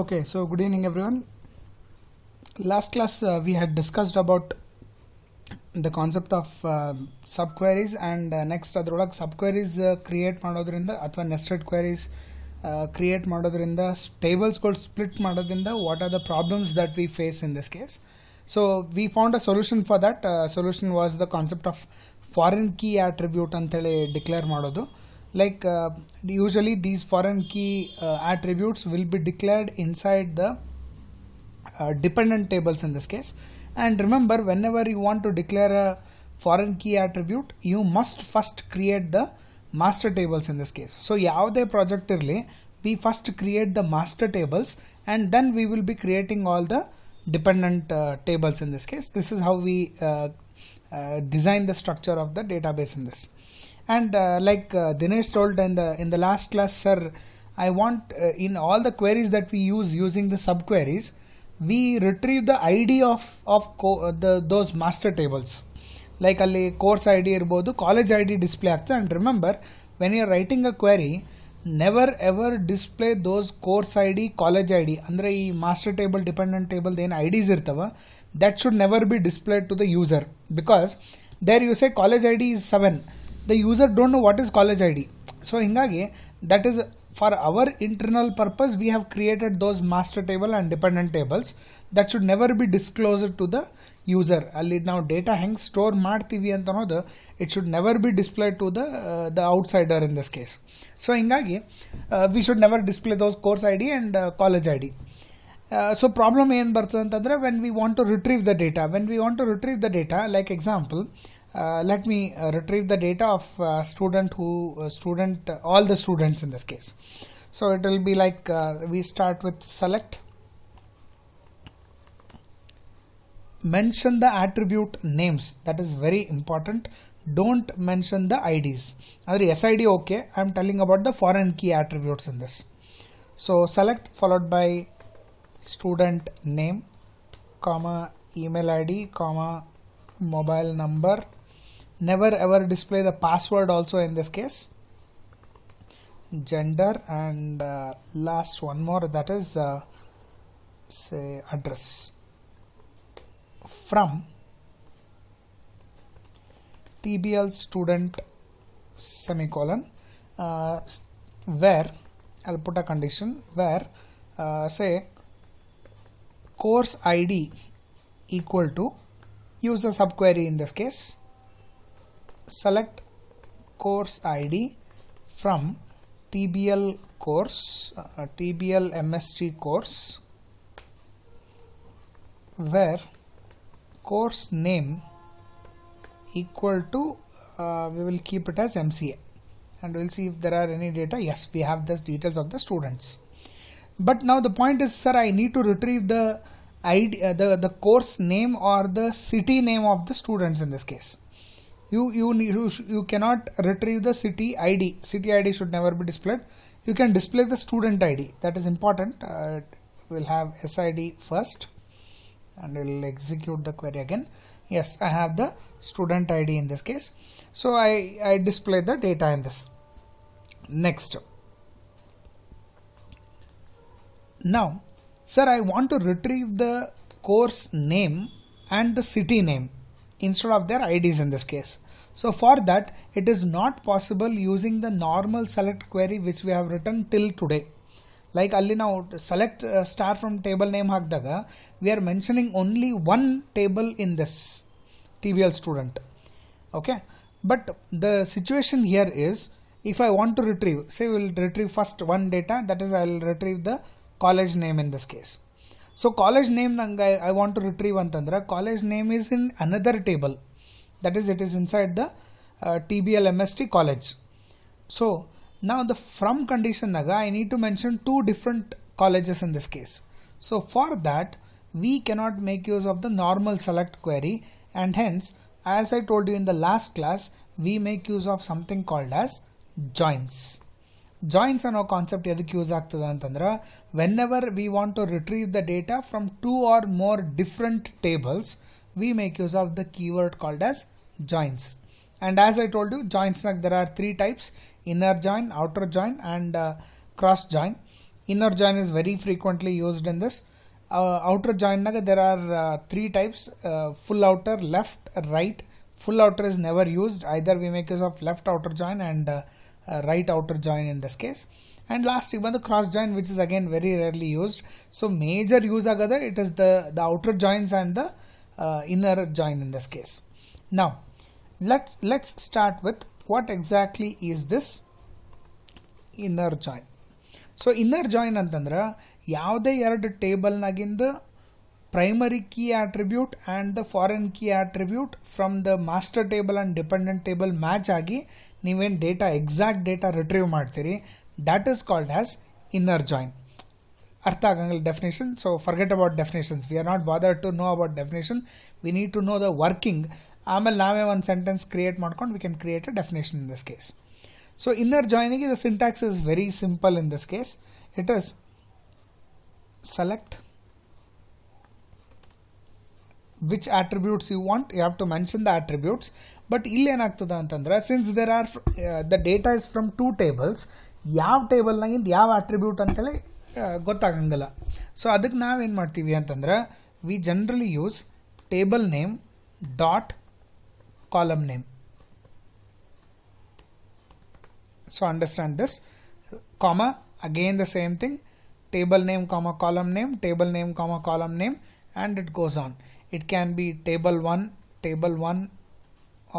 Okay, so good evening everyone. Last class we had discussed about the concept of subqueries and next adrolage subqueries create ಮಾಡೋದ್ರಿಂದ ಅಥವಾ nested queries create ಮಾಡೋದ್ರಿಂದ tables ಗಳು split ಮಾಡೋದ್ರಿಂದ what are the problems that we face in this case. So we found a solution for that. Solution was the concept of foreign key attribute ಅಂತೇಳಿ declare ಮಾಡೋದು. Like usually these foreign key attributes will be declared inside the dependent tables in this case. And remember, whenever you want to declare a foreign key attribute, you must first create the master tables in this case. So ಯಾವುದೇ project ಇರಲಿ, we first create the master tables and then we will be creating all the dependent tables in this case. This is how we design the structure of the database in this. And like Dinesh told in the last class, sir, I want in all the queries that we use using the subqueries, we retrieve the ID of those master tables. Like ಅಲ್ಲಿ course ID ಇರ್ಬೋದು, college ID display ಆಗ್ತದೆ. And remember, when you are writing a query, never ever display those course ID, college ID. ಅಂದರೆ ಈ master table, dependent table ಏನು IDs ಇರ್ತವ, that should never be displayed to the user, because there you say college ID is 7. The user don't know what is college ID. So hingagi that is for our internal purpose we have created those master table and dependent tables that should never be disclosed to the user. Alli now data hang store ಮಾಡ್ತೀವಿ ಅಂತ ಅನ್ನೋದು it should never be displayed to the outsider in this case. So hingagi we should never display those course ID and college ID. So problem ಏನು ಬರ್ತದೆ ಅಂತಂದ್ರೆ when we want to retrieve the data, like example, let me retrieve the data of all the students in this case. So it will be like we start with select, mention the attribute names, that is very important. Don't mention the IDs. Adri SID okay, I am telling about the foreign key attributes in this. So select followed by student name, comma email ID, comma mobile number. Never ever display the password also in this case. Gender and last one more, that is say address. From TBL student semicolon where I'll put a condition where say course ID equal to, use a subquery in this case, select course ID from TBL course, TBL MST course, where course name equal to, we will keep it as MCA, and we'll see if there are any data. Yes, we have the details of the students. But now the point is, sir, I need to retrieve the ID, the course name or the city name of the students in this case. You cannot retrieve the city ID. City ID should never be displayed. You can display the student ID. That is important. We'll have SID first and we'll execute the query again. Yes, I have the student ID in this case. So I display the data in this. Next. Now, sir, I want to retrieve the course name and the city name instead of their IDs in this case. So for that, it is not possible using the normal select query which we have written till today. Like alli now select star from table name hakdaga, we are mentioning only one table in this TBL student. Okay, but the situation here is, if I want to retrieve, say we will retrieve first one data, that is I will retrieve the college name in this case. So college name I want to retrieve antandra, college name is in another table, that is it is inside the TBL MST college. So now the from condition naga I need to mention two different colleges in this case. So for that we cannot make use of the normal select query, and hence, as I told you in the last class, we make use of something called as joins. Joins ಅನ್ನೋ concept ಎದಕ್ಕೆ use ಆಗ್ತದೆ ಅಂತಂದ್ರೆ, whenever we want to retrieve the data from two or more different tables, we make use of the keyword called as joins. And as I told you, joins there are three types: inner join, outer join and cross join. Inner join is very frequently used in this. Outer join naga there are three types: full outer, left, right. Full outer is never used. Either we make use of left outer join and right outer join in this case. And last even the cross join, which is again very rarely used. So major use agada it is the outer joins and the inner join in this case. Now let's start with what exactly is this inner join. So inner join ಅಂತಂದ್ರೆ ಯಾವುದೇ ಎರಡು table ನಾಗಿಂದ primary key attribute and the foreign key attribute from the master table and dependent table match ಆಗಿ ನೀವೇನು data exact data retrieve ಮಾಡ್ತೀರಿ, that is called as inner join. ಅರ್ಥ ಆಗಂಗಿಲ್ಲ definition, so forget about definitions. We are not bothered to know about definition. We need to know the working. ಆಮೇಲೆ ನಾವೇ ಒಂದು sentence create ಮಾಡ್ಕೊಂಡು we can create a definition in this case. So inner joining, the syntax is very simple in this case. It is select which attributes you want. You have to mention the attributes. But ಇಲ್ಲಿ ಏನಾಗ್ತದೆ ಅಂತಂದ್ರೆ since there are the data is from two tables, ಯಾವ table ನಾಗಿಂದ ಯಾವ attribute ಅಂತೇಳಿ ಗೊತ್ತಾಗಂಗಿಲ್ಲ. So ಅದಕ್ಕೆ ನಾವೇನು ಮಾಡ್ತೀವಿ ಅಂತಂದ್ರೆ we generally use table name dot column name. So understand this, comma, again the same thing, table name comma column name, table name comma column name, and it goes on. It can be table 1,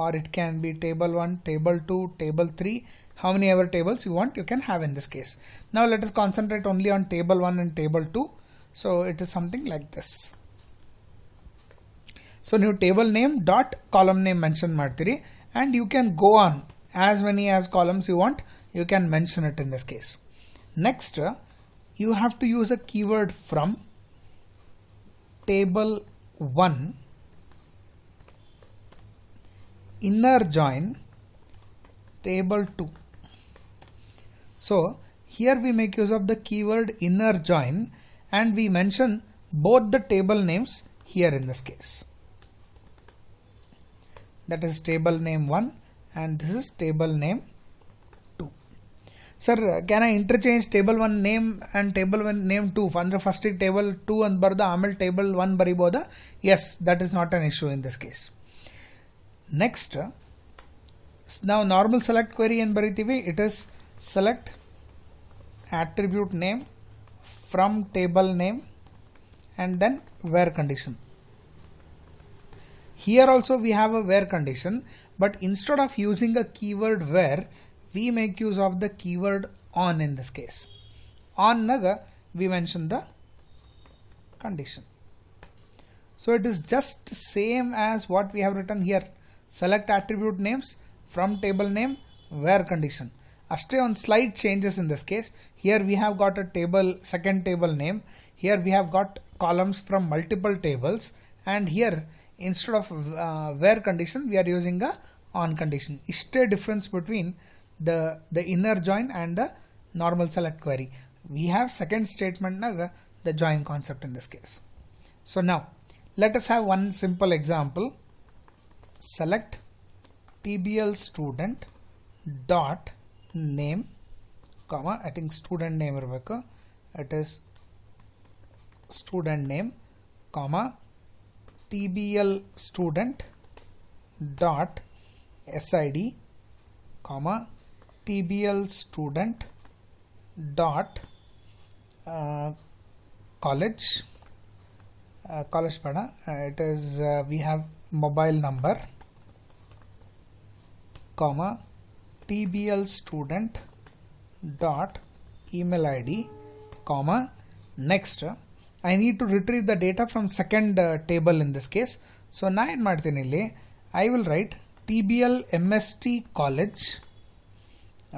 or it can be table 1, table 2, table 3, how many ever tables you want you can have in this case. Now let us concentrate only on table 1 and table 2. So it is something like this. So new table name dot column name mention ಮಾಡ್ತೀರಿ, and you can go on as many as columns you want, you can mention it in this case. Next you have to use a keyword from table 1 inner join table 2. So here we make use of the keyword inner join and we mention both the table names here in this case. That is table name 1 and this is table name 2. Sir, can I interchange table 1 name and table 1 name 2? Under first table 2 and barda amel table 1 bariboda? Yes, that is not an issue in this case. Next, now normal select query and baritivi, it is select attribute name from table name and then where condition. Here also we have a where condition, but instead of using a keyword where, we make use of the keyword on in this case. On naga we mention the condition. So it is just same as what we have written here. Select attribute names from table name where condition. Astray on slight changes in this case. Here we have got a table, second table name. Here we have got columns from multiple tables, and here instead of where condition we are using a on condition. Ishte difference between the inner join and the normal select query. We have second statement naga the join concept in this case. So now let us have one simple example. Select tbl student dot name comma, I think student name irbeku, it is student name comma tbl student dot sid comma tbl student dot college pada, it is we have mobile number comma tbl student dot email id comma next I need to retrieve the data from second table in this case. So na en ಮಾಡ್ತೀನಿ ಇಲ್ಲಿ I will write tbl mst college,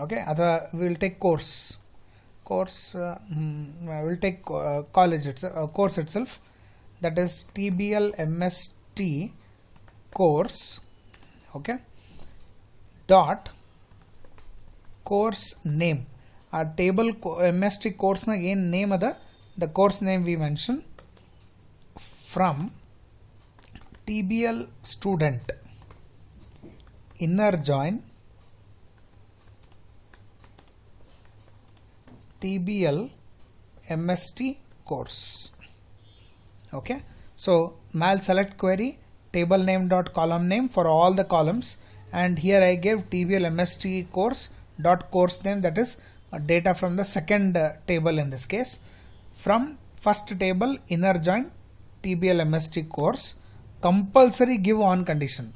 okay, ಅಥವಾ we will take course I will take college itself, course itself, that is tbl mst course, okay, dot course name. Our table mst course na ಏನು name ada, the course name we mention from tbl student inner join tbl MST course. Okay, so mal select query table name dot column name for all the columns, and here I gave TBL MST course dot course name, that is data from the second table in this case. From first table inner join TBL MST course, compulsory give on condition.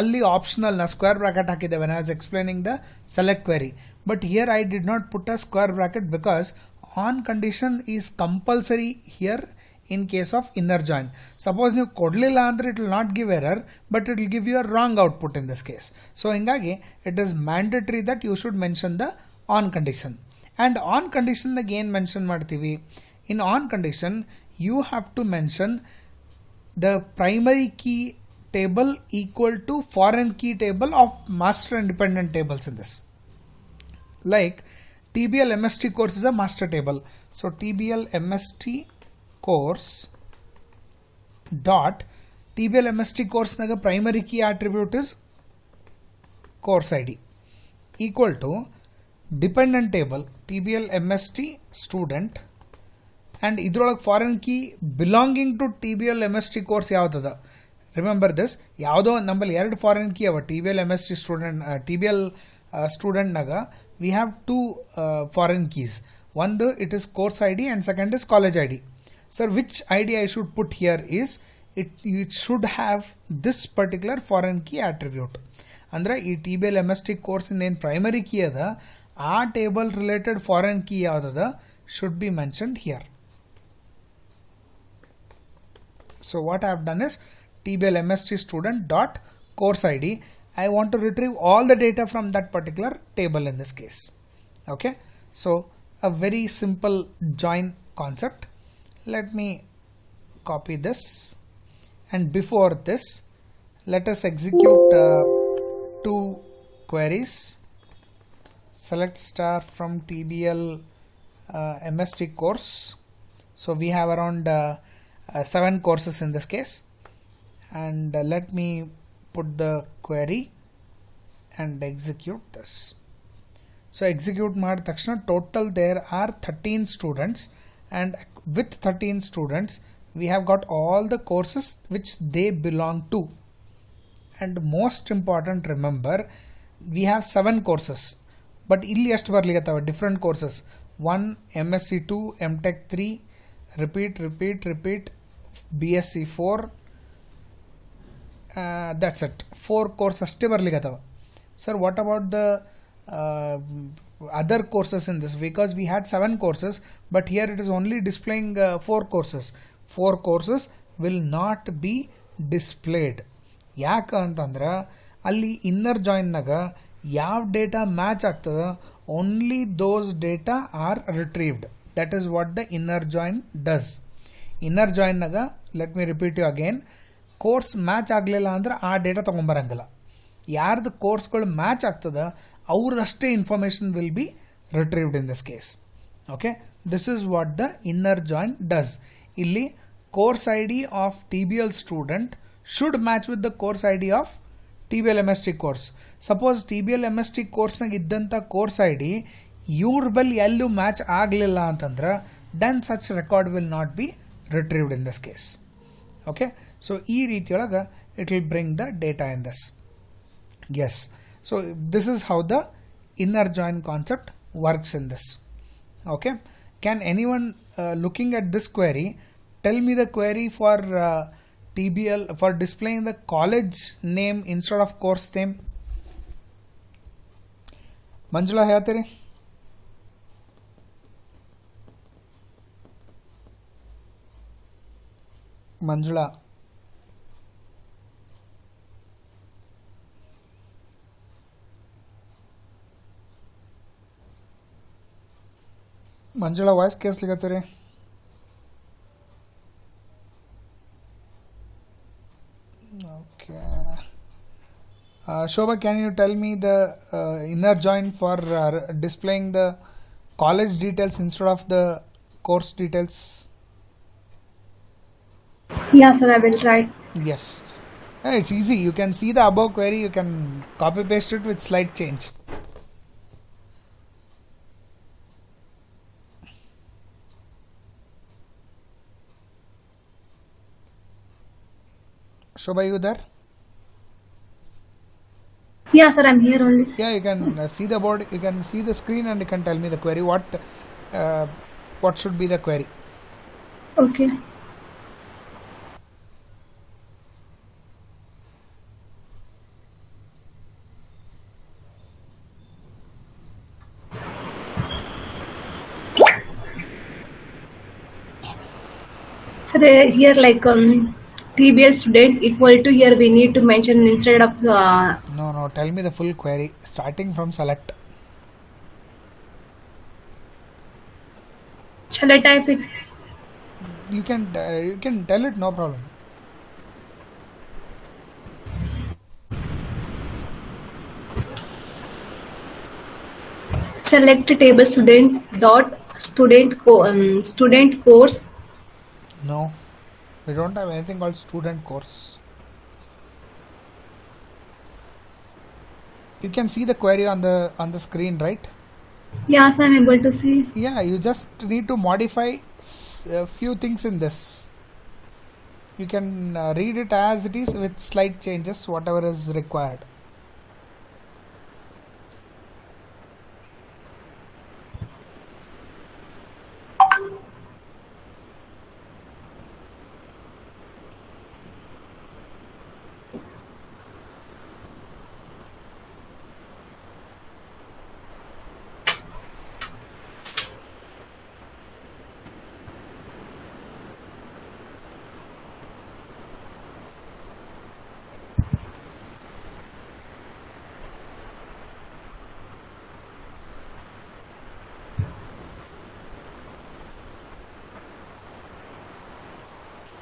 Alli optional na square bracket hakide when I was explaining the select query, but here I did not put a square bracket because on condition is compulsory here in case of inner join. Suppose you kodlilla andre it will not give error, but it will give you a wrong output in this case. So hingagi it is mandatory that you should mention the on condition. And on condition again mention ಮಾಡ್ತೀವಿ. In on condition you have to mention the primary key table equal to foreign key table of master independent tables in this. Like TBL MST course is a master table. So TBL MST course dot TBL MST course naga primary key attribute is course ID equal to dependent table TBL MST student, and idrolage foreign key belonging to TBL MST course yaudada. Remember this, yaudo nambali ಎರಡು foreign key ava TBL MST student TBL student naga we have two foreign keys. One it is course ID and second is college ID. Sir, which ID I should put here is it should have this particular foreign key attribute. Andre ee TBL MST course in primary key ada ಆ table related foreign key yaudada should be mentioned here. So what I have done is TBL MST student dot course ID. I want to retrieve all the data from that particular table in this case. Okay, so a very simple join concept. Let me copy this, and before this let us execute two queries. Select star from TBL MST course. So we have around 7 courses in this case, and let me put the query and execute this. So execute maad takshana total there are 13 students, and with 13 students we have got all the courses which they belong to. And most important, remember we have 7 courses, but illi ಎಷ್ಟು ಬರ್ಲಿಕತ್ತವ different courses. 1 MSc 2 MTech 3 repeat BSc 4 that's it, 4 courses ಅಷ್ಟೇ ಬರ್ಲಿಕತ್ತವ. Sir, what about the other courses in this? Because we had 7 courses, but here it is only displaying 4 courses. 4 courses will not be displayed. ಯಾಕ ಅಂತಂದ್ರ ಅಲ್ಲಿ inner join ನಾಗ ಯಾವ data match ಆಗ್ತದ only those data are retrieved. That is what the inner join does. Inner join ನಾಗ let me repeat you again, course match ಆಗಲಿಲ್ಲ ಅಂದ್ರೆ ಆ ಡೇಟಾ ತೊಗೊಂಬರಂಗಿಲ್ಲ. ಯಾರ್ದು ಕೋರ್ಸ್ಗಳು ಮ್ಯಾಚ್ ಆಗ್ತದ ಅವ್ರದಷ್ಟೇ information will be retrieved in this case. Okay, this is what the inner join does. ಇಲ್ಲಿ course I D of TBL student should match with the course ID of TBL MST course. Suppose TBL MST course nag iddanta course ID your bal ಎಲ್ಲೂ match ಆಗಲಿಲ್ಲ ಅಂತಂದ್ರೆ then such record will not be retrieved in this case. Okay, so ಈ ರೀತಿಯೊಳಗ it will bring the data in this. Yes, so this is how the inner join concept works in this. Okay, can anyone looking at this query tell me the query for TBL for displaying the college name instead of course name? Manjula ಹೇಳ್ತೀರಿ? Manjula, Manjula voice ಕೇಳಿಸ್ಲಿಕತ್ತೀರಿ? Shobha, can you tell me the inner join for displaying the college details instead of the course details? Yeah, sir, I will try. Yes, it's easy. You can see the above query, you can copy paste it with slight change. Shobha, you there? Yeah, sir, I'm here only. Yeah, you can see the board, you can see the screen, and you can tell me the query. What should be the query? Okay. Sir, here like TBL student equal to here we need to mention instead of No, tell me the full query starting from select. shall I type it? You can tell it, no problem. Select table student dot student course. No, we don't have anything called student course. You can see the query on the screen, right? Yes, I'm able to see. Yeah, you just need to modify a few things in this. You can read it as it is with slight changes, whatever is required.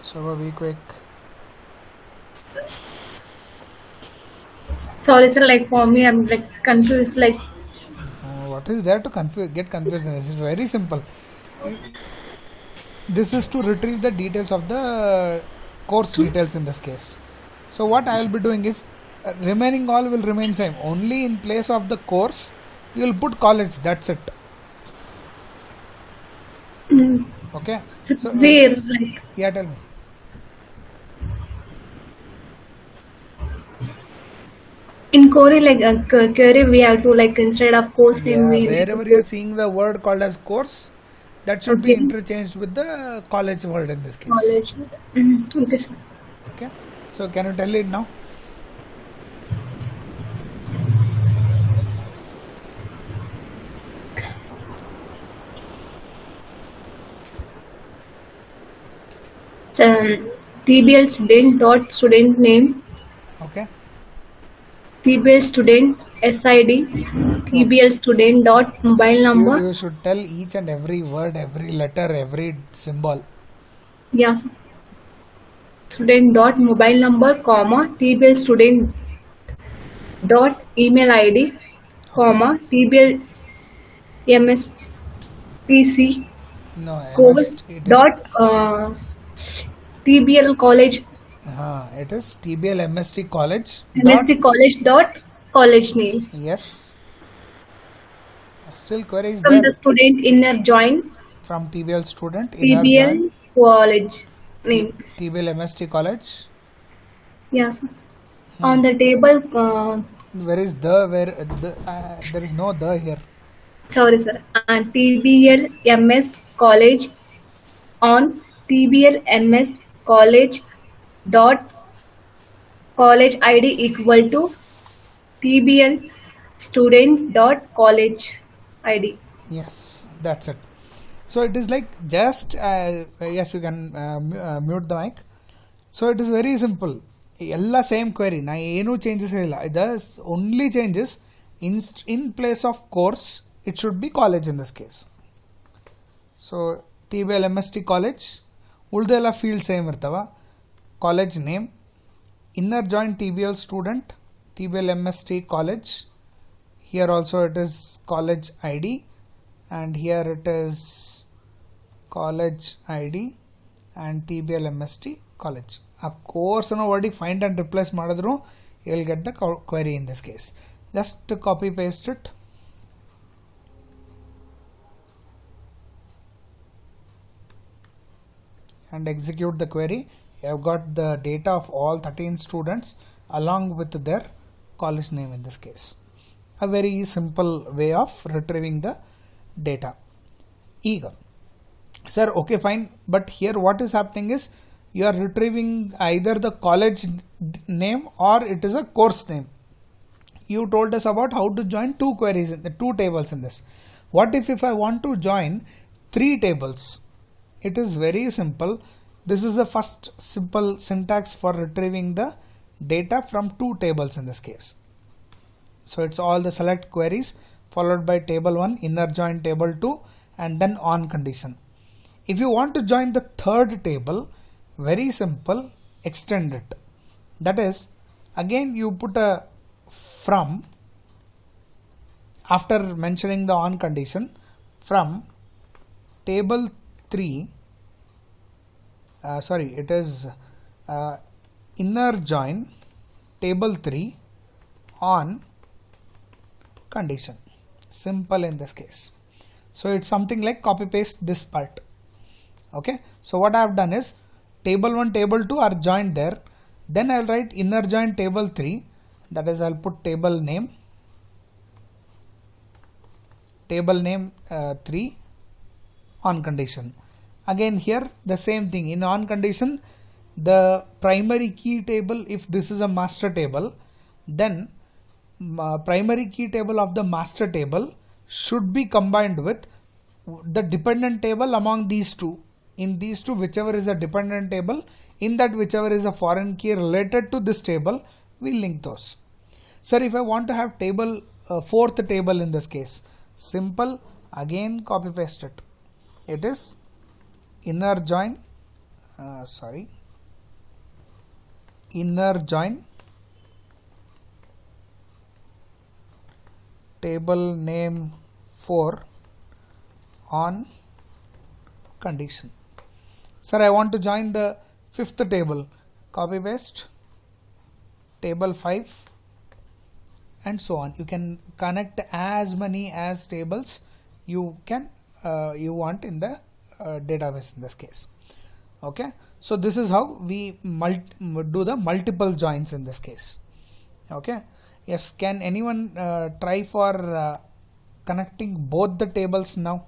So be quick. Sorry, sir. Like for me, I'm like confused. Like What is there to get confused in this? It's very simple. This is to retrieve the details of the course details in this case. So what I will be doing is remaining all will remain same. Only in place of the course you will put college. That's it. Okay. So where like yeah, tell me. in query like query we have to like instead of course name we need Wherever to you are seeing the word called as course, that should be okay. interchanged with the college word in this case. College. Okay, sir. Okay. So can you tell it now? TBL student dot student name, Okay. TBL student SID, TBL student dot mobile number. You should tell each and every word, every letter, every symbol. Yes. Student dot mobile number, comma, TBL student dot email ID, comma, TBL MSTC No, course it is. dot TBL college It is TBL MST College. MST college dot college name. Yes. Still query is From there. the student inner join From TBL student inner TBL join. college name. TBL MST College. Yes. On the table, Where is the there is no the here. sorry sir, TBL MS college on TBL MS college dot college ID equal to TBL student dot college ID. Yes, that's it. So it is like just yes, you can mute the mic. So it is very simple. ಎಲ್ಲ same query ನಾ ಏನೂ changes ಹೇಳಿಲ್ಲ ಇದು only changes in place of course it should be college in this case. So T B L M S T college ಉಳ್ದೆಲ್ಲ field same ಇರ್ತಾವ. College name, inner joint T B L student, T B L M S T college, here also it is college I D and here it is college ID and TBL MST college. A course and already find and replace madadru you will get the query in this case. Just copy paste it and execute the query. You have got the data of all 13 students along with their college name in this case. A very simple way of retrieving the data. Eager. Sir, okay, fine. But here what is happening is you are retrieving either the college name or it is a course name. You told us about how to join two queries, two tables in this. What if I want to join 3 tables? It is very simple. This is the first simple syntax for retrieving the data from 2 tables in this case. So it's all the select queries followed by table 1, inner join table 2, and then on condition. If you want to join the third table, very simple, extend it. That is, again you put a from after mentioning the on condition from table 3, it is inner join table 3 on condition. Simple in this case. So it's something like copy paste this part. Okay, so what I have done is table 1, table 2 are joined there. Then I'll write inner join table 3. That is, I'll put table name 3 on condition. Again here the same thing. In on condition, the primary key table, if this is a master table, then primary key table of the master table should be combined with the dependent table among these two. In these two, whichever is a dependent table, in that whichever is a foreign key related to this table, we link those. Sir, if I want to have table fourth table in this case, simple, again copy paste it. It is inner join table name 4 on condition. Sir, I want to join the fifth table, copy paste table 5 and so on. You can connect as many as tables you want in the database in this case. Okay, so this is how we do the multiple joins in this case. Okay, yes, can anyone try for connecting both the tables now?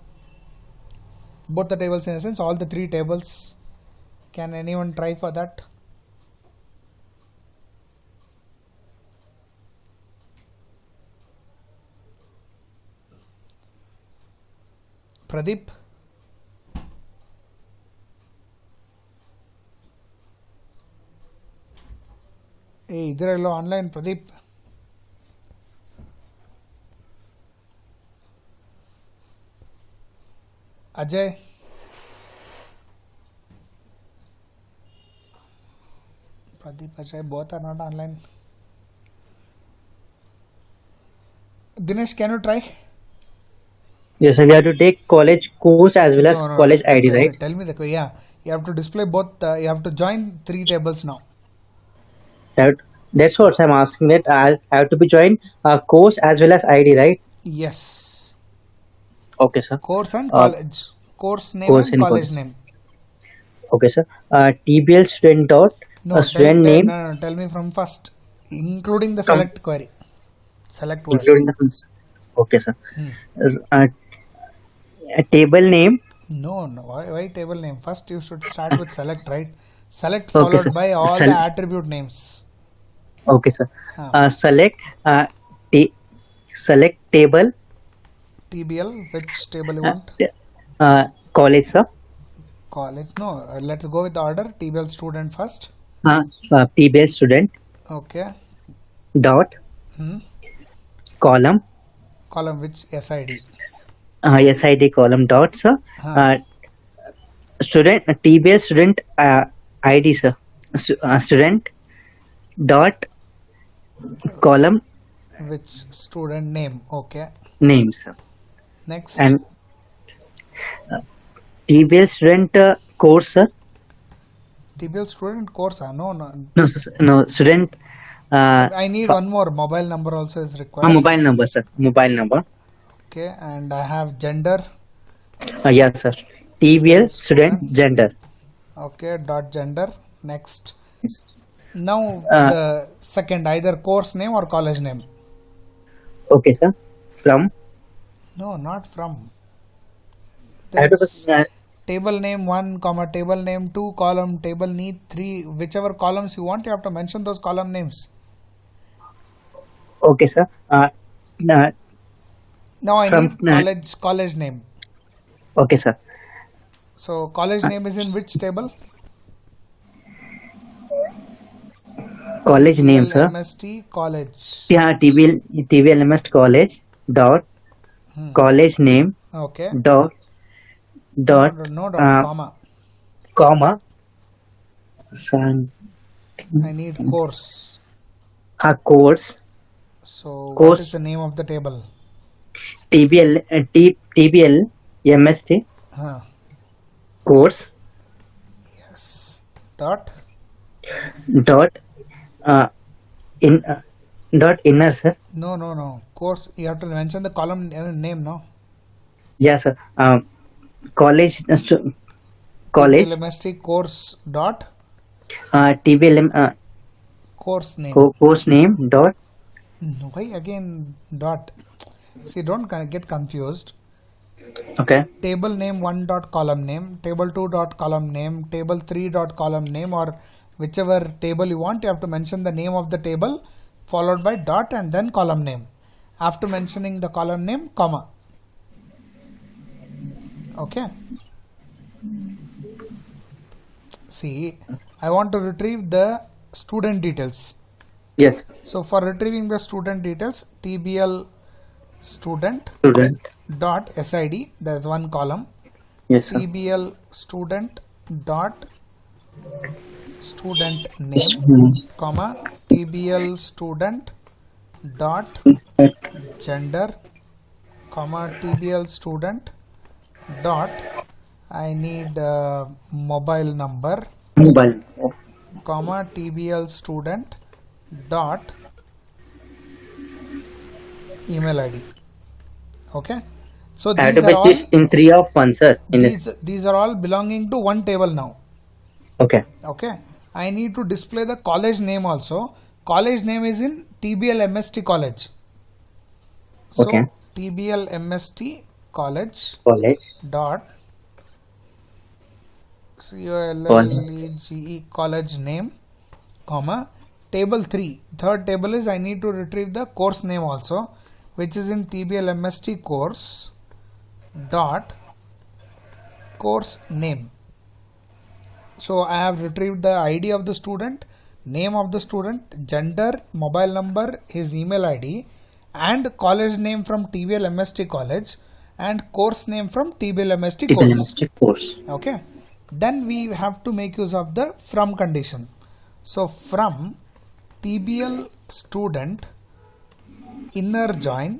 Both the tables in a sense, all the 3 tables. Can anyone try for that? Pradeep? Hey, idhar online, Pradeep. Ajay? Pradeep, Ajay, both are not online. Dinesh, can you try? Yes, sir. We have to take college course as well as college ID, okay, right? Tell me the yeah. You have to display both. You have to join 3 tables now. That's what I'm asking. That I have to be joined course as well as ID, right? Yes. Okay, sir. Course and college. Course name Course and and college college. name. Okay, sir. TBL student dot student name. No, tell me from first, including the select query. Select word. Including the first. Okay, sir. Table name. No. Why table name? First you should start with select, right? Select followed Okay, sir. by all the attribute names. Okay, sir. Select table. TBL, which table you want? College, sir. College. No, let's go with the order. TBL student first. TBL student. Okay. Dot. Column. Column which SID. SID column dot, sir. Student TBL student ID, sir. Student dot column which student name. Okay. Name, sir. Next. And TBL student course, sir. TBL student course. No, student. I need one more. Mobile number also is required. Mobile number, sir. Mobile number. Okay, and I have gender. Yes, sir. TBL student gender. Okay, dot gender. Next. Now Uh, the second, either course name or college name. okay, sir. From No, not from. I There have to is table name 1, comma table name 2, column table need 3. Whichever columns you want, you have to mention those column names. okay, sir. Uh, Now I from need college name. okay, sir. So college name is in which table? College name, sir. MST college. Yeah, TVLMS college dot college name Okay. dot dot No dot, comma. comma from I need course. a course So what Course. is the name of the table? TBL MST Huh. course Yes. Dot. dot in dot inner, sir. No. Course. You have to mention the column name. No. Yeah, sir. College college TBLMST course dot TBLM course name. course name dot Why again dot? See, don't get confused. okay Table name 1 dot column name, table 2 dot column name, table 3 dot column name, or whichever table you want, you have to mention the name of the table followed by dot and then column name. After mentioning the column name, comma. Okay. See, I want to retrieve the student details. yes So for retrieving the student details, TBL student student dot SID, there is one column. yes sir. TBL student dot student name, comma TBL student dot gender, comma TBL student dot I need mobile number, Mobile comma TBL student dot email ID. Okay, so I have these to are put all this in 3 of 1, sir. In this these are all belonging to one table now. okay Okay, I need to display the college name also. College name is in TBL MST college. So Okay. TBL MST college college dot COLLEGE college name, comma table 3. Third table is I need to retrieve the course name also, which is in TBL MST course dot course name. So I have retrieved the ID of the student, name of the student, gender, mobile number, his email ID, and college name from TBL MST college, and course name from TBL MST course. course Okay, then we have to make use of the from condition. So from TBL student inner join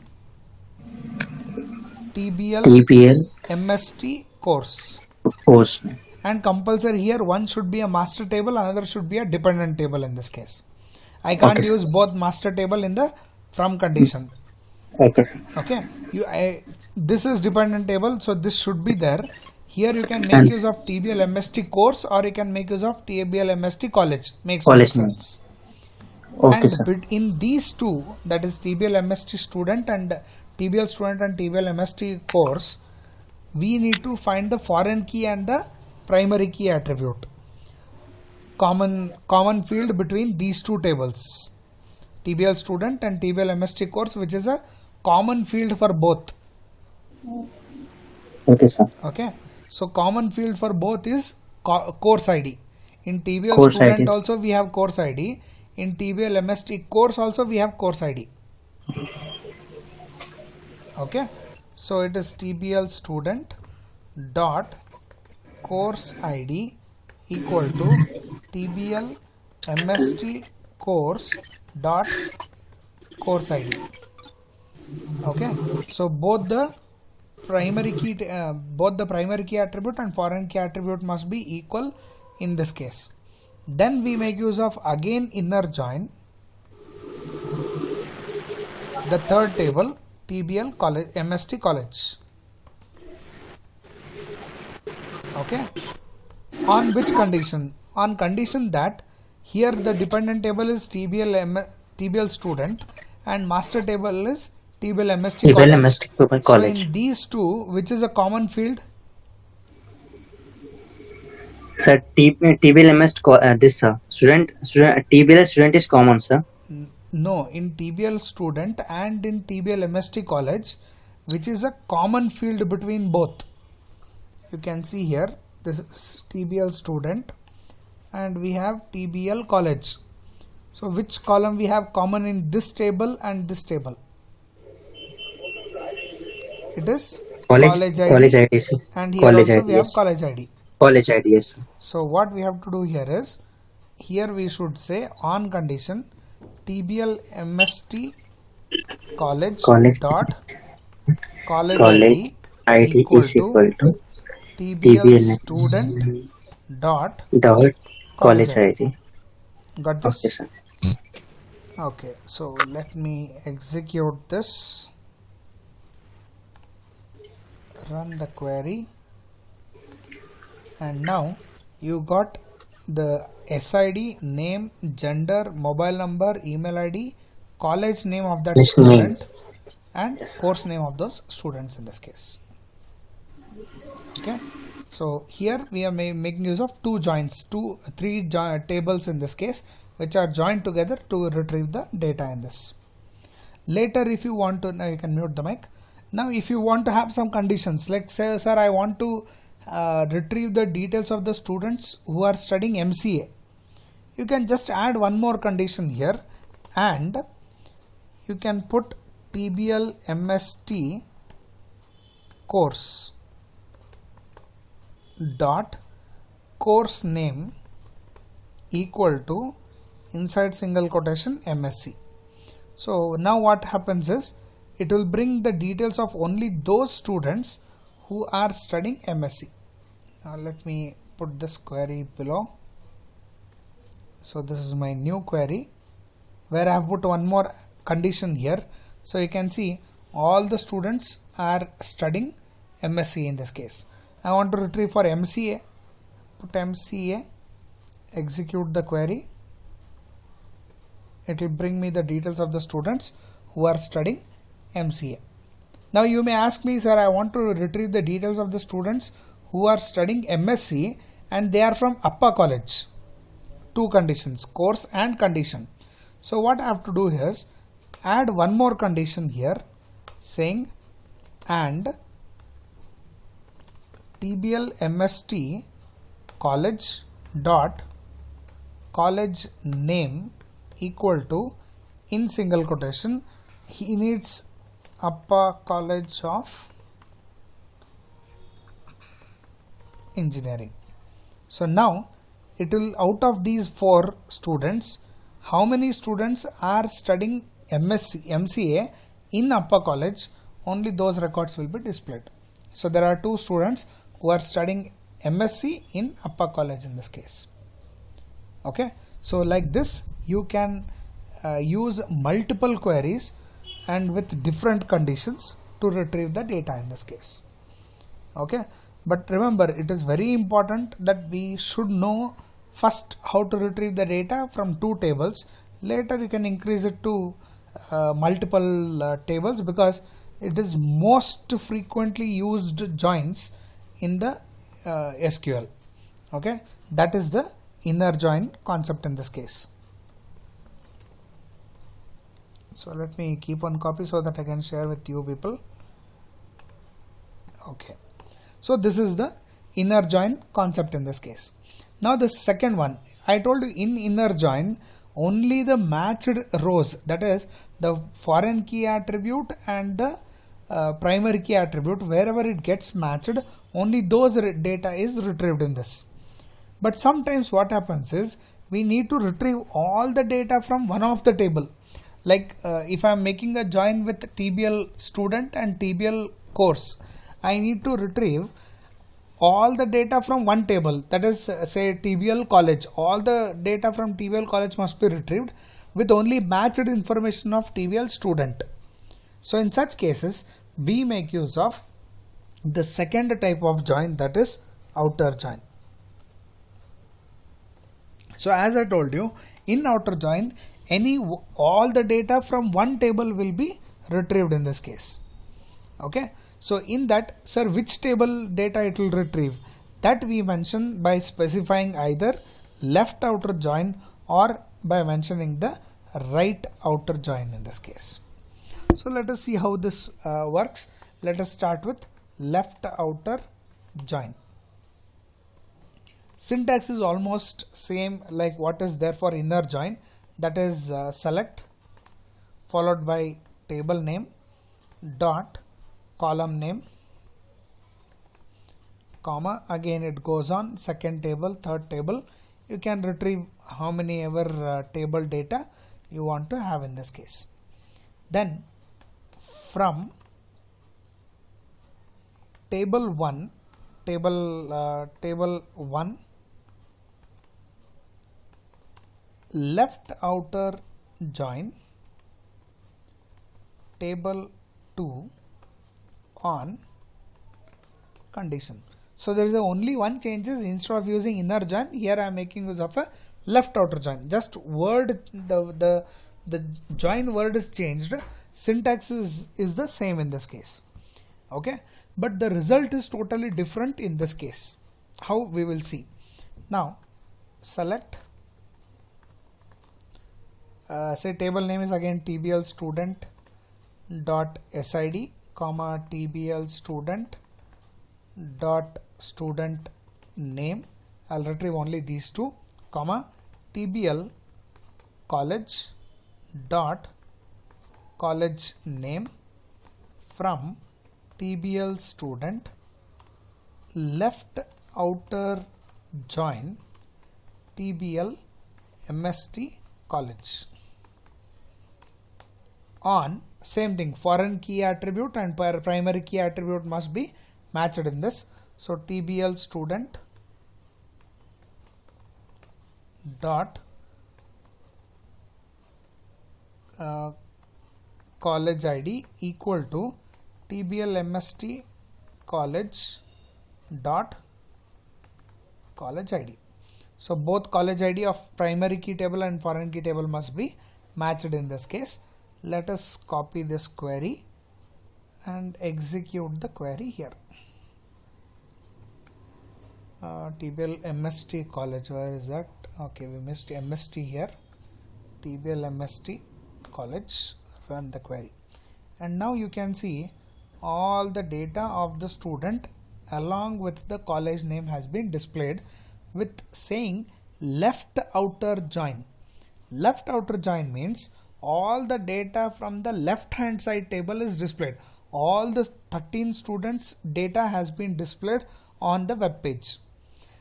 TBL TBL MST course, course and compulsory here one should be a master table, another should be a dependent table. In this case I can't Okay, use both master table in the from condition. okay Okay, this is dependent table, so this should be there. Here you can make And- use of TBL MST course or you can make use of TBL MST college, makes no College name. difference. okay And sir in these two, that is TBL MST student and TBL student and TBL MST course, we need to find the foreign key and the primary key attribute, common field between these two tables, TBL student and TBL MST course, which is a common field for both. okay sir Okay, so common field for both is course ID. In TBL Course student IDs. also we have course ID. In TBL MST course also we have course ID. Okay, so it is TBL student dot course ID equal to TBL MST course dot course ID. Okay, so both the primary key attribute and foreign key attribute must be equal in this case. Then we make use of again inner join the third table TBL college MST college. Okay, on which condition? on condition that here the dependent table is TBL student and master table is TBL MST college. So in these two, which is a common field? Sir, TBL MS student TBL student is common, sir. No, in TBL student and in TBL MST college, which is a common field between both. You can see here, this is TBL student and we have TBL college. So which column we have common in this table and this table? It is college ID, sir. And here college also ID, we have college ID. College ID, yes. So what we have to do here is, here we should say on condition TBL MST college dot college ID equal to TBL student dot college ID. Got this? Okay, sir. Okay, so let me execute this. Run the query. And now you got the SID, name, gender, mobile number, email ID, college name of that student, and course name of those students in this case. Okay, so here we are making use of three tables in this case, which are joined together to retrieve the data in this. Later, if you want to, now you can mute the mic. Now, if you want to have some conditions, like say, sir, I want to retrieve the details of the students who are studying MCA. You can just add one more condition here, and you can put TBL MST course dot course name equal to inside single quotation MSc. So now what happens is, it will bring the details of only those students who are studying MSc. Now let me put this query below. So this is my new query where I have put one more condition here. So you can see all the students are studying MSc in this case. I want to retrieve for MCA. Put MCA, execute the query. It will bring me the details of the students who are studying MCA. Now you may ask me, sir, I want to retrieve the details of the students who are studying MSc and they are from Upper College. Two conditions, course and condition. So what I have to do is add one more condition here saying and TBL MST college dot college name equal to, in single quotation, he needs Upper College of Engineering. So now it will, out of these four students, how many students are studying MCA in Upper College? Only those records will be displayed. So there are two students who are studying MSc in Upper College in this case. Okay, so like this you can use multiple queries and with different conditions to retrieve the data in this case. Okay, but remember, it is very important that we should know first how to retrieve the data from two tables. Later you can increase it to multiple tables, because it is most frequently used joins in the SQL. Okay, that is the inner join concept in this case. So let me keep one copy so that I can share with you people. Okay, so this is the inner join concept in this case. Now the second one, I told you in inner join only the matched rows, that is the foreign key attribute and the primary key attribute, wherever it gets matched, only those data is retrieved in this. But sometimes what happens is we need to retrieve all the data from one of the table. Like if I am making a join with TBL student and TBL course, I need to retrieve all the data from one table, that is say TBL college. All the data from TBL college must be retrieved with only matched information of TBL student. So in such cases we make use of the second type of join, that is outer join. So as I told you, in outer join, all the data from one table will be retrieved in this case. Okay, so in that, sir, which table data it will retrieve? That we mention by specifying either left outer join or by mentioning the right outer join in this case. So let us see how this works. Let us start with left outer join. Syntax is almost same like what is there for inner join, that is select followed by table name dot column name comma, again it goes on second table, third table. You can retrieve how many ever table data you want to have in this case. Then from table 1 left outer join table 2 on condition. So there is only one changes. Instead of using inner join, here I am making use of a left outer join. Just word, the join word is changed. Syntax is the same in this case. Okay, but the result is totally different in this case. How, we will see. Now select say table name is again tbl student dot sid comma tbl student dot student name. I'll retrieve only these two, comma tbl college dot college name from tbl student left outer join tbl mst college on same thing, foreign key attribute and primary key attribute must be matched in this. So tbl student dot college id equal to tbl mst college dot college id. So both college id of primary key table and foreign key table must be matched in this case. Let us copy this query and execute the query here. TBL MST college, where is that? Okay, we missed MST here. TBL MST college, run the query. And now you can see all the data of the student along with the college name has been displayed with saying left outer join. Left outer join means all the data from the left hand side table is displayed. All the 13 students data has been displayed on the web page.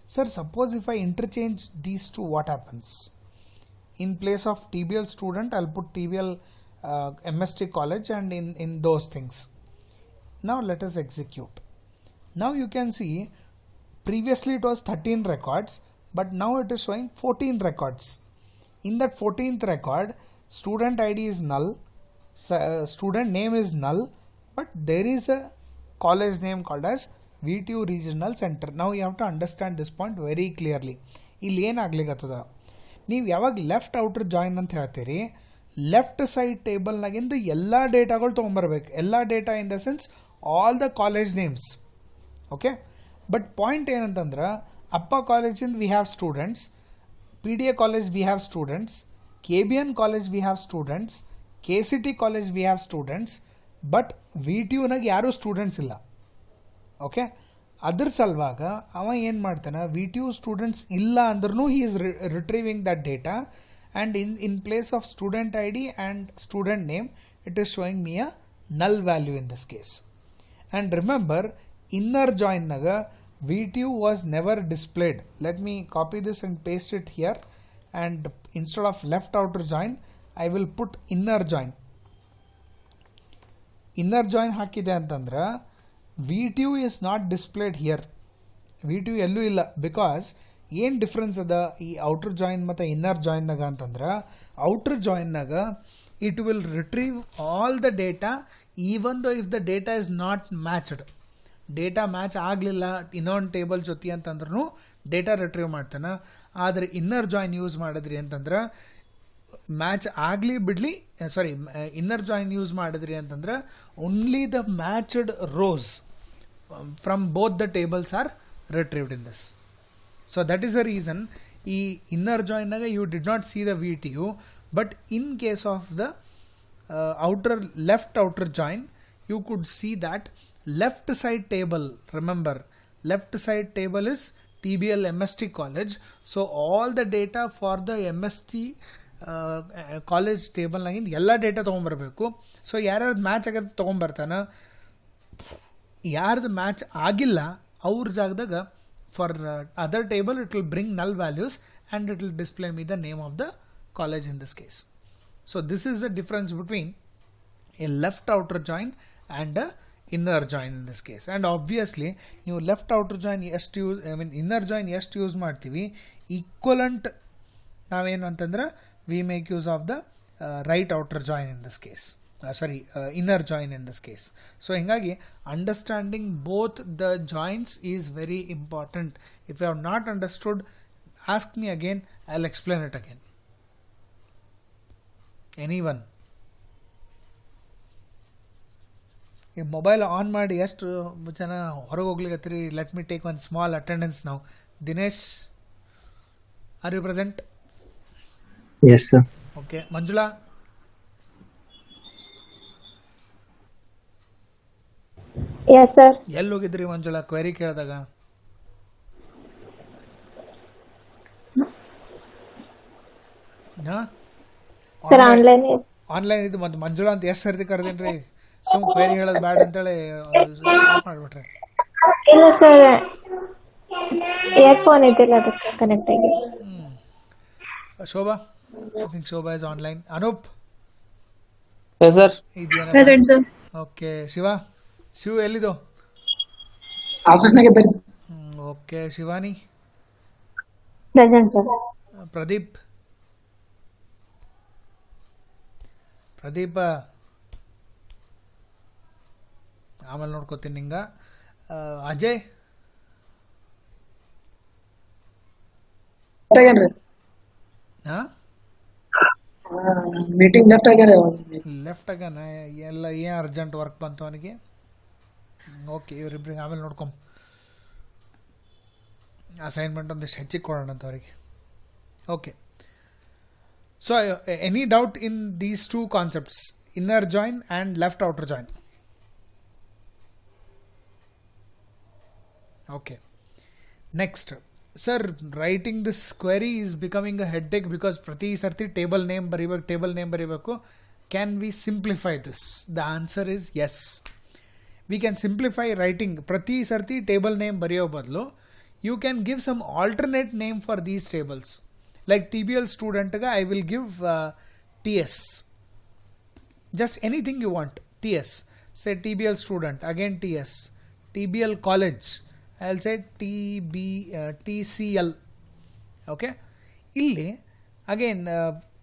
Sir, suppose if I interchange these two, what happens? In place of TBL student, I'll put TBL MST college and in those things. Now let us execute. Now you can see previously it was 13 records, but now it is showing 14 records. In that 14th record, student ID is null, student name is null, but there is a college name called as VTU Regional Center. Now you have to understand this point very clearly. ಇಲ್ಲಿ ಏನಾಗ್ಲಿಕ್ಕತ್ತದ, ನೀವು ಯಾವಾಗ left outer join ಅಂತ ಹೇಳ್ತೀರಿ, left side ಟೇಬಲ್ನಾಗಿಂದು ಎಲ್ಲ ಡೇಟಾಗಳು ತೊಗೊಂಬರ್ಬೇಕು. ಎಲ್ಲ data in the sense all the college names. Okay, but point ಏನಂತಂದ್ರೆ ಅಪ್ಪ ಕಾಲೇಜಿಂದ we have students, PDA college we have students, KBN college we have students, KCT college we have students, but VTU ನಾಗ ಯಾರು students ಇಲ್ಲ. Okay, ಅದ್ರ ಸಲುವಾಗ ಅವ ಏನು ಮಾಡ್ತಾನೆ, VTU ಸ್ಟೂಡೆಂಟ್ಸ್ ಇಲ್ಲ ಅಂದ್ರೂ he is retrieving that data and in place of student ID and student name it is showing me a null value in this case. And remember, inner join naga VTU was never displayed. Let me copy this and paste it here, and instead of left outer join I will put inner join. Inner join ಹಾಕಿದೆ ಅಂತಂದ್ರೆ VTU is not displayed here. VTU ಎಲ್ಲೂ ಇಲ್ಲ. Because ಏನು difference ಅದ ಈ outer join ಮತ್ತು inner ಜಾಯಿನ್ನಾಗ ಅಂತಂದ್ರೆ, ಔಟರ್ ಜಾಯಿನ್ನಾಗ it will retrieve all the data even though if the data is not matched. Data match ಆಗಲಿಲ್ಲ ಇನ್ನೊಂದು ಟೇಬಲ್ ಜೊತೆ ಅಂತಂದ್ರೂ ಡೇಟಾ ರಿಟ್ರೀವ್ ಮಾಡ್ತಾನೆ. ಆದರೆ ಇನ್ನರ್ ಜಾಯಿನ್ ಯೂಸ್ ಮಾಡಿದ್ರಿ ಅಂತಂದ್ರೆ ಮ್ಯಾಚ್ ಆಗಲಿ ಬಿಡಲಿ, ಇನ್ನರ್ ಜಾಯಿನ್ ಯೂಸ್ ಮಾಡಿದ್ರಿ ಅಂತಂದ್ರೆ only the matched rows from both the tables are retrieved in this. So that is the reason ಈ ಇನ್ನರ್ ಜಾಯಿನ್ನಾಗ you did not see the VTU, but in case of the left outer join you could see that left side table, remember left side table is TBL MST college, so all the data for the MST college ಟೇಬಲ್ನಾಗಿಂದ ಎಲ್ಲ data ತೊಗೊಂಬರ್ಬೇಕು. So ಯಾರ್ಯಾರ್ದು match ಆಗೋದು ತೊಗೊಂಬರ್ತಾನೆ, ಯಾರ್ದು match ಆಗಿಲ್ಲ ಅವ್ರ ಜಾಗದಾಗ for other table it will bring null values and it will display me the name of the college in this case. So this is the difference between a left outer join and a inner join in this case. And obviously ನೀವು left outer join ಎಷ್ಟು use inner join ಎಷ್ಟು use ಮಾಡ್ತೀವಿ, equivalent ನಾವೇನು ಅಂತಂದ್ರೆ we make use of the right outer join in this case, inner join in this case. So ಹಿಂಗಾಗಿ understanding both the joins is very important. If you have not understood, ask me again, I will explain it again. Anyone ಈ mobile on ಮಾಡಿ ಎಷ್ಟು ಜನ ಹೊರಗೆ ಹೋಗ್ಲಿಕ್ಕತ್ತೀರಿ? Let me take one small attendance ನಾವು. Dinesh, are you present? Yes sir. Okay. Manjula? Yes sir. ಎಲ್ಲಿ ಹೋಗಿದ್ರಿ Manjula query ಕೇಳಿದಾಗ? ಸರ್ ಆನ್ಲೈನ್ ಆನ್ಲೈನ್ ಇದು ಮತ್ತೆ ಮಂಜುಳಾ ಅಂತ ಎಷ್ಟು ಸರ್ತಿ ಕರೆದೇನ್ರಿ? ಸುಮ್ ಕ್ವೆರಿ ಹೇಳೋದು ಬ್ಯಾಡ ಅಂತೇಳಿ ಆಫ್ ಮಾಡಿಬಿಟ್ರೆ. ಇಲ್ಲ ಸರ್, ಇಯರ್ಫೋನ್ ಇದ್ದಿಲ್ಲ ಅದಕ್ಕೆ ಕನೆಕ್ಟ್ ಆಗಿ. Shobha, I think Shobha is online. Anoop sir ಇದೆಯಾ? ಓಕೆ. ಶಿವ ಎಲ್ಲಿದು? ಆಫೀಸ್ನಾಗ ಇದ್ದಾರೆ. Okay. Shivani? Present sir. Pradeep ಆಮೇಲೆ ನೋಡ್ಕೋತೀನಿ ನಿಂಗ. ಅಜಯ್? ಮೀಟಿಂಗ್ ಲೆಫ್ಟ್ ಆಗ್ಯಾರ. ಲೆಫ್ಟ್ ಆಗ್ಯಾನ? ಎಲ್ಲ ಏನು ಅರ್ಜೆಂಟ್ ವರ್ಕ್ ಬಂತು ಅವನಿಗೆ? ಓಕೆ, ಇವರಿಬ್ರಿಗೆ ಆಮೇಲೆ ನೋಡ್ಕೊಂಬ. ಅಸೈನ್ಮೆಂಟ್ ಒಂದಿಷ್ಟು ಹೆಚ್ಚಿಗೆ ಕೊಡೋಣ ಅಂತ ಅವರಿಗೆ. Okay. So any doubt in these two concepts, inner join and left outer join? Okay. Next, sir writing this query is becoming a headache because ಪ್ರತಿ ಸರ್ತಿ ಟೇಬಲ್ ನೇಮ್ ಬರೀಬೇಕು. Can we simplify this? The answer is yes. We can simplify writing. ಪ್ರತಿ ಸರ್ತಿ table name ಬರೆಯೋ ಬದಲು you can give some alternate name for these tables. Like TBL ಸ್ಟೂಡೆಂಟ್ಗೆ I will give TS. Just anything you want. TS. Say TBL student, again TS. TBL college, I'll say TCL. Okay. Illi again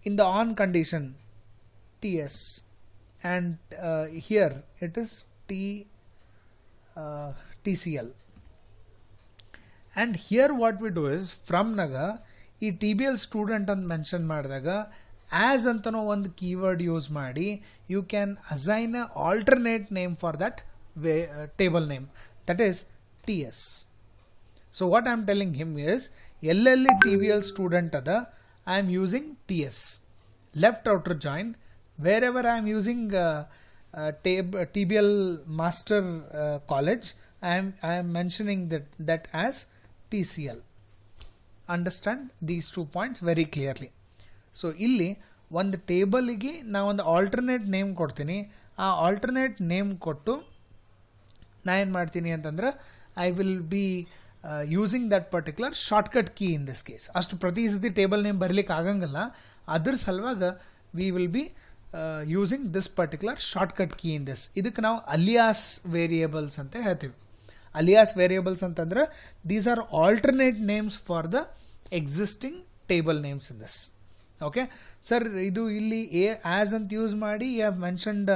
in the on condition TS, and here it is TCL. And here what we do is from naga ಈ TBL student ಅಂತ mention ಮಾಡಿದಾಗ as ಅಂತನೋ ಒಂದು keyword use ಮಾಡಿ you can assign a alternate name for that table name, that is TS. So what I am telling him is, ಎಲ್ಲೆಲ್ಲಿ TBL student ಅದ I am using TS. Left outer join wherever I am using TBL master college I am mentioning that as TCL. Understand these 2 points very clearly. So ಇಲ್ಲಿ ಒಂದು ಟೇಬಲಿಗೆ ನಾವೊಂದು alternate name ಕೊಡ್ತೀನಿ. ಆ alternate name ಕೊಟ್ಟು ನಾ ಏನು ಮಾಡ್ತೀನಿ ಅಂತಂದ್ರೆ I will be using that particular shortcut key in this case. ಅಷ್ಟು ಪ್ರತಿ ಸತಿ ಟೇಬಲ್ ನೇಮ್ ಬರಲಿಕ್ಕೆ ಆಗಂಗಿಲ್ಲ. ಅದ್ರ ಸಲುವಾಗ we will be using this particular shortcut key in this. ಇದಕ್ಕೆ ನಾವು ಅಲಿಯಾಸ್ ವೇರಿಯೇಬಲ್ಸ್ ಅಂತ ಹೇಳ್ತೀವಿ. ಅಲಿಯಾಸ್ ವೇರಿಯೇಬಲ್ಸ್ ಅಂತಂದ್ರೆ these are alternate names for the existing table names in this. Okay sir, ಇದು ಇಲ್ಲಿ ಆಸ್ ಅಂತ ಯೂಸ್ ಮಾಡಿ you have mentioned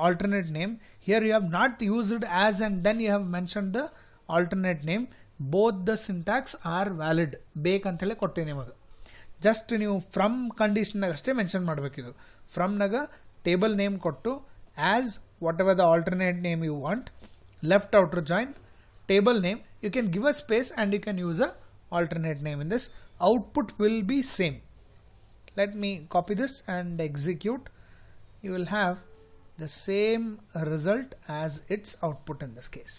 alternate name. Here you have not used as and then you have mentioned the alternate name. Both the syntax are valid ಬೇಕಂತೇಳಿ ಕೊಟ್ಟೆ ನಿಮಗೆ. Just ನೀವು from ಕಂಡೀಷನ್ನಾಗ ಅಷ್ಟೇ ಮೆನ್ಷನ್ ಮಾಡಬೇಕಿದು. ಫ್ರಮ್ನಾಗ ಟೇಬಲ್ ನೇಮ್ ಕೊಟ್ಟು as whatever the alternate name you want, left outer join, table name, you can give a space and you can use a alternate name in this. Output will be same. Let me copy this and execute. You will have the same result as its output in this case.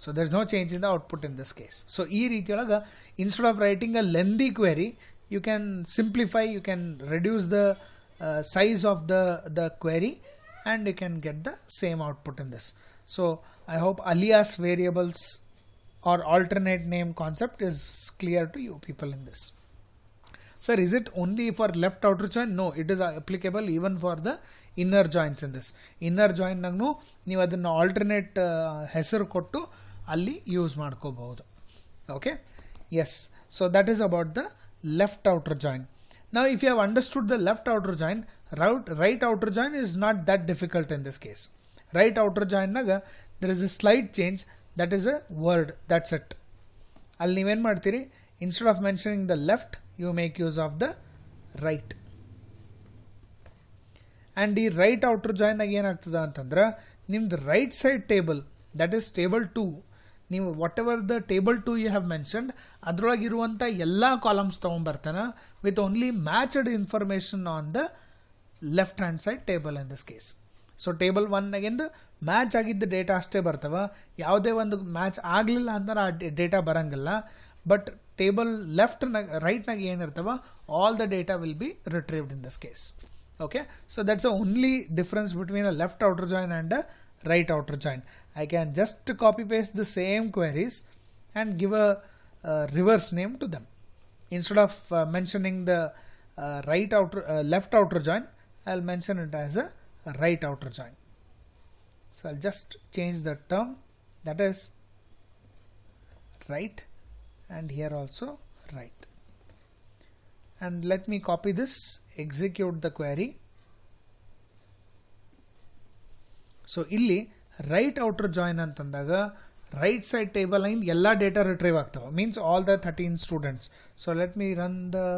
So there is no change in the output in this case. So ee reetiyolaga instead of writing a lengthy query, you can simplify, you can reduce the size of the query and you can get the same output in this. So I hope alias variables or alternate name concept is clear to you people in this. Sir, is it only for left outer join? No, it is applicable even for the inner joins in this. Inner join nagnu ನೀವು ಅದನ್ನು alternate ಹೆಸರು ಕೊಟ್ಟು ಅಲ್ಲಿ use ಮಾಡ್ಕೋಬಹುದು. Okay? Yes. So that is about the left outer join. Now if you have understood the left outer join, right outer join is not that difficult in this case. Right outer join naga there is a slight change, that is a word, that's it. ಅಲ್ಲಿ ನೀವೇನು ಮಾಡ್ತೀರಿ, instead of mentioning the left you make use of the right. and ಈ right outer join ಆಗಿ ಏನಾಗ್ತದ ಅಂತಂದ್ರೆ ನಿಮ್ದು right side table, that is table 2, ನೀವು whatever the table 2 you have mentioned ಅದರೊಳಗಿರುವಂಥ ಎಲ್ಲ ಕಾಲಮ್ಸ್ ತೊಗೊಂಬರ್ತಾನೆ with only matched information on the left hand side table in this case. So table 1ನಾಗಿಂದ match ಆಗಿದ್ದ ಡೇಟಾ ಅಷ್ಟೇ ಬರ್ತವೆ, ಯಾವುದೇ ಒಂದು ಮ್ಯಾಚ್ ಆಗಲಿಲ್ಲ ಅಂದ್ರೆ ಆ ಡೇಟಾ ಬರಂಗಿಲ್ಲ. ಬಟ್ ಟೇಬಲ್ ಲೆಫ್ಟ್ನಾಗ ರೈಟ್ನಾಗ ಏನಿರ್ತವ all the data will be retrieved in this case. Okay, so that's the only difference between a left outer join and a right outer join. I can just copy paste the same queries and give a reverse name to them. Instead of mentioning the left outer join, I'll mention it as a right outer join. So I'll just change the term, that is right, and here also right. And let me copy this, execute the query. So illi right outer join ಅಂತಂದಾಗ right side table ಇಂದ ಎಲ್ಲ data retrieve ಆಗ್ತವೆ, means all the 13 students. So let me run the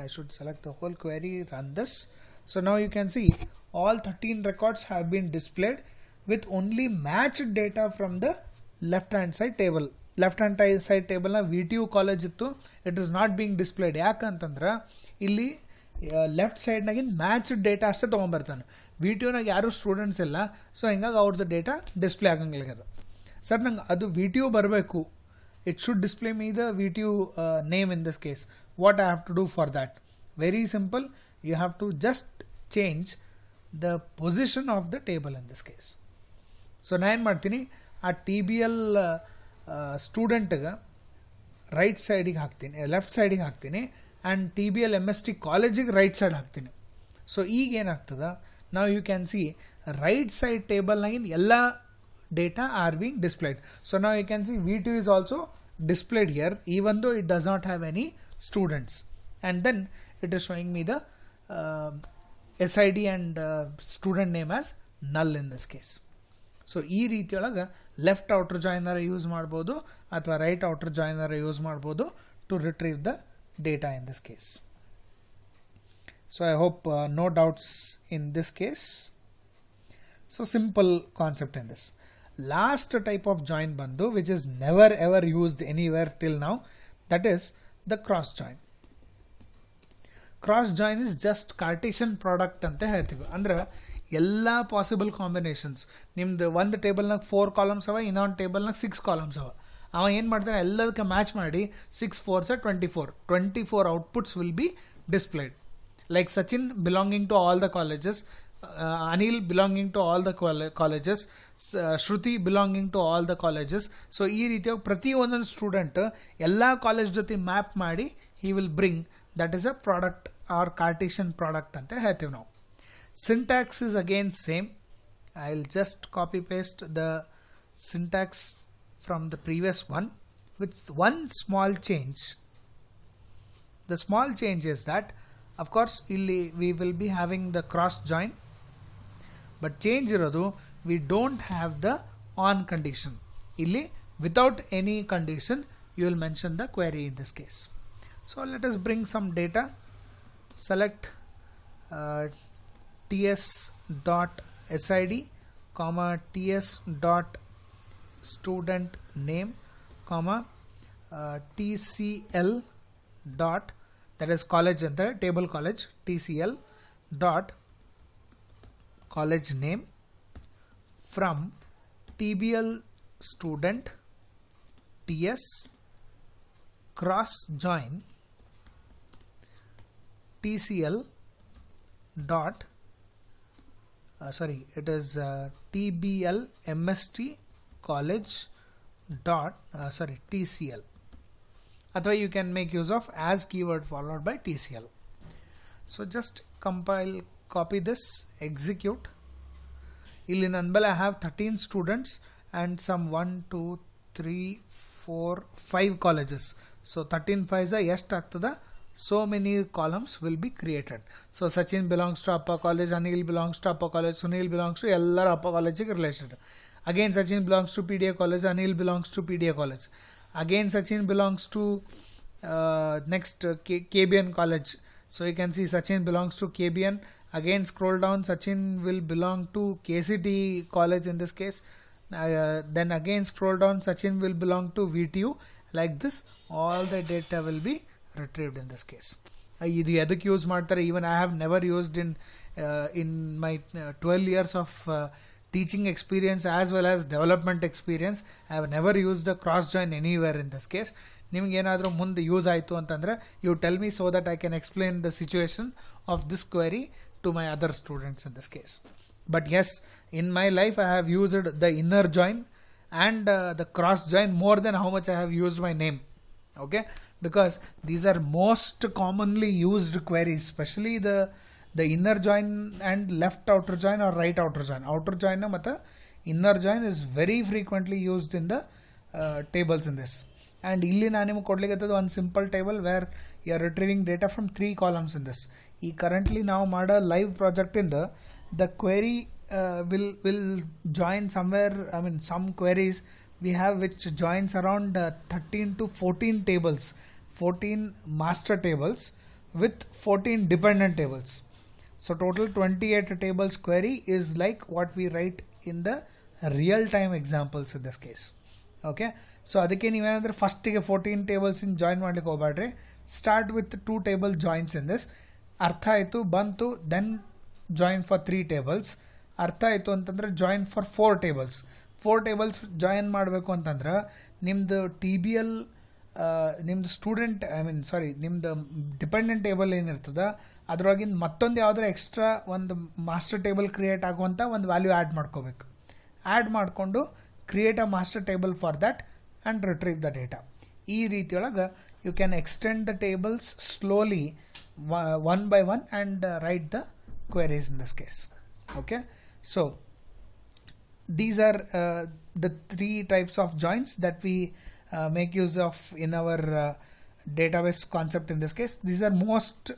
I should select the whole query, run this. So now you can see all 13 records have been displayed with only matched data from the left hand side table. Left hand side ಟೇಬಲ್ನ VTU college ಇತ್ತು, it is not being displayed. ಯಾಕಂತಂದ್ರೆ ಇಲ್ಲಿ left ಸೈಡ್ನಾಗಿಂದ match data ಅಷ್ಟೇ ತೊಗೊಂಬರ್ತಾನೆ, VTUನಾಗ ಯಾರು students ಇಲ್ಲ. So ಹಿಂಗಾಗಿ ಅವ್ರದ್ದು data display ಆಗಂಗಿಲ್ಲ. ಸರ್ ನಂಗೆ ಅದು VTU ಬರಬೇಕು, it should display me the VTU name in this case. What I have to do for that? Very simple, you have to just change the position of the table in this case. So ನಾನು ಏನು ಮಾಡ್ತೀನಿ, ಆ TBL ಸ್ಟೂಡೆಂಟ್ಗೆ right ಸೈಡಿಗೆ ಹಾಕ್ತೀನಿ, left ಸೈಡಿಗೆ ಹಾಕ್ತೀನಿ, and TBL MST ಕಾಲೇಜಿಗೆ right side ಹಾಕ್ತೀನಿ. ಸೊ ಈಗ ಏನಾಗ್ತದೆ, ನಾವು you can see right side ಟೇಬಲ್ನಾಗಿಂದ ಎಲ್ಲ data are being displayed. So ನಾವು you can see VTU is also displayed here even though it does not have any students, and then it is showing me the SID and student name as null in this case. So ಈ ರೀತಿಯೊಳಗೆ left outer ಜಾಯಿನರ use ಮಾಡ್ಬೋದು ಅಥವಾ right outer ಜಾಯಿನರ use ಮಾಡ್ಬೋದು to retrieve the data in this case. So I hope no doubts in this case. So simple concept in this. Last type of join ಬಂದು which is never ever used anywhere till now, that is the cross join. Cross join is just cartesian product ಅಂತ ಹೇಳ್ತೀವಿ. ಅಂದ್ರೆ ಎಲ್ಲ possible combinations, ನಿಮ್ದು ಒಂದು ಟೇಬಲ್ನಾಗ 4 columns ಅವ, ಇನ್ನೊಂದು ಟೇಬಲ್ನಾಗ 6 columns ಅವ. ಅವ ಏನು ಮಾಡ್ತಾನೆ, ಎಲ್ಲದಕ್ಕೆ ಮ್ಯಾಚ್ ಮಾಡಿ 6 4s 24 outputs will be displayed. Like Sachin belonging to all the colleges, Anil belonging to all the colleges, Shruti belonging to all the colleges. So ಈ ರೀತಿಯಾಗಿ ಪ್ರತಿ ಒಂದೊಂದು ಸ್ಟೂಡೆಂಟ್ ಎಲ್ಲ ಕಾಲೇಜ್ ಜೊತೆ ಮ್ಯಾಪ್ ಮಾಡಿ he will bring, that is a product or cartesian product ಅಂತ ಹೇಳ್ತೀವಿ ನಾವು. Syntax is again same. I'll just copy paste the syntax from the previous one with one small change. The small change is that, of course, illi we will be having the cross join, but change irodu we don't have the on condition. Illi without any condition you will mention the query in this case. So let us bring some data. Select ts.sid comma ts.student name comma tcl dot, that is college and the table college, tcl dot college name from tbl student ts cross join tcl dot it is tbl mst college dot tcl, otherwise you can make use of as keyword followed by tcl. So just compile, copy this, execute. Illi ನನ್ನ ಬಳಿ I have 13 students and some 1 2 3 4 5 colleges. So 13 5 ಎಷ್ಟು ಆಗ್ತದ, so many columns will be created. So Sachin belongs to Upper College, Anil belongs to Upper College, Sunil belongs to ಎಲ್ಲರ Upper College related. Again Sachin belongs to PDA College, Anil belongs to PDA College. Again Sachin belongs to next KBN College. So you can see Sachin belongs to KBN. Again scroll down, Sachin will belong to KCT College in this case. Then again scroll down, Sachin will belong to VTU. Like this all the data will be retrieved in this case. ಇದು ಎದಕ್ಕೆ use ಮಾಡ್ತಾರೆ, even I have never used in my 12 years of teaching experience as well as development experience. I have never used a cross join anywhere in this case. ನಿಮ್ಗೆ ಏನಾದರೂ ಮುಂದೆ use ಆಯಿತು ಅಂತಂದರೆ you tell me so that I can explain the situation of this query to my other students in this case. But yes, in my life I have used the inner join and the cross join more than how much I have used my name. Okay, because these are most commonly used queries, especially the inner join and left outer join or right outer join. Outer join mata inner join is very frequently used in the tables in this. And ಇಲ್ಲಿ ನಾನು ನಿಮಗೆ ಕೊಡ್ಲಿಕ್ಕೆ ಒಂದು simple table where you are retrieving data from 3 columns in this. ಈ currently ನಾವು ಮಾಡೋ live ಪ್ರಾಜೆಕ್ಟಿಂದ the query will join somewhere, I mean some queries we have which joins around 13 to 14 tables, 14 master tables with 14 dependent tables. So total 28 tables query is like what we write in the real time examples in this case. Okay, so ಅದಕ್ಕೆ ನೀವೇನಾದ್ರೆ ಫಸ್ಟಿಗೆ 14 tables in join ಮಾಡ್ಲಿಕ್ಕೆ ಹೋಗ್ಬೇಡ್ರಿ. Start with 2 table joins in this. ಅರ್ಥ ಆಯಿತು ಬಂತು, then join for 3 tables. ಅರ್ಥ ಆಯಿತು ಅಂತಂದ್ರೆ join for 4 tables. 4 tables join ಮಾಡಬೇಕು ಅಂತಂದ್ರೆ ನಿಮ್ದು TBL ನಿಮ್ದು ಸ್ಟೂಡೆಂಟ್ ನಿಮ್ದು ಡಿಪೆಂಡೆಂಟ್ ಟೇಬಲ್ ಏನಿರ್ತದ ಅದರೊಳಗಿನ ಮತ್ತೊಂದು ಯಾವುದಾದ್ರು ಎಕ್ಸ್ಟ್ರಾ ಒಂದು ಮಾಸ್ಟರ್ ಟೇಬಲ್ ಕ್ರಿಯೇಟ್ ಆಗುವಂಥ ಒಂದು ವ್ಯಾಲ್ಯೂ ಆ್ಯಡ್ ಮಾಡ್ಕೋಬೇಕು. ಆ್ಯಡ್ ಮಾಡಿಕೊಂಡು create a master table for that and retrieve the data. ಈ ರೀತಿಯೊಳಗೆ you can extend the tables slowly one by one and write the queries in this case. Okay, so these are the 3 types of joins that we make use of in our database concept in this case. These are most